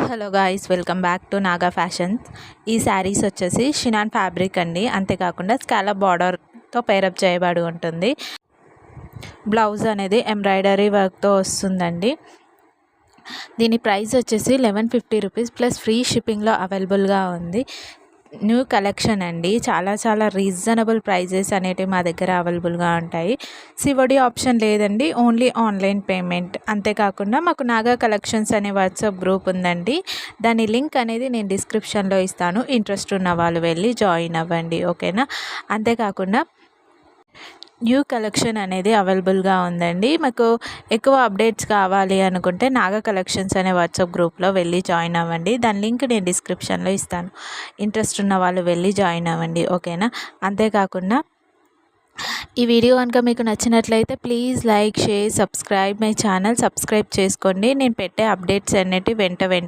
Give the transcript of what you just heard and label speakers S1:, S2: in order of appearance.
S1: Hello guys, welcome back to Naga fashions. ఈ శారీస్ వచ్చేసి షినాన్ fabric అండి. అంతేకాకుండా స్కాలప్ బార్డర్తో పేరప్ చేయబడి ఉంటుంది. బ్లౌజ్ అనేది ఎంబ్రాయిడరీ వర్క్తో వస్తుందండి. దీని ప్రైస్ వచ్చేసి 1150 రూపీస్ ప్లస్ ఫ్రీ షిప్పింగ్లో అవైలబుల్గా ఉంది. న్యూ కలెక్షన్ అండి. చాలా రీజనబుల్ ప్రైజెస్ అనేటివి మా దగ్గర అవైలబుల్గా ఉంటాయి. సివడి ఆప్షన్ లేదండి, ఓన్లీ ఆన్లైన్ పేమెంట్. అంతేకాకుండా మాకు నాగా కలెక్షన్స్ అనే వాట్సాప్ గ్రూప్ ఉందండి. దాని లింక్ అనేది నేను డిస్క్రిప్షన్లో ఇస్తాను. ఇంట్రెస్ట్ ఉన్న వాళ్ళు వెళ్ళి జాయిన్ అవ్వండి, ఓకేనా. అంతేకాకుండా న్యూ కలెక్షన్ అనేది అవైలబుల్గా ఉందండి. మాకు ఎక్కువ అప్డేట్స్ కావాలి అనుకుంటే నాగా కలెక్షన్స్ అనే వాట్సాప్ గ్రూప్లో వెళ్ళి జాయిన్ అవ్వండి. దాని లింక్ నేను డిస్క్రిప్షన్లో ఇస్తాను. ఇంట్రెస్ట్ ఉన్న వాళ్ళు వెళ్ళి జాయిన్ అవ్వండి, ఓకేనా. అంతేకాకుండా ఈ వీడియో కనుక మీకు నచ్చినట్లయితే please like, share, subscribe my channel. Subscribe చేసుకోండి. నేను పెట్టే అప్డేట్స్ అన్నిటి వెంట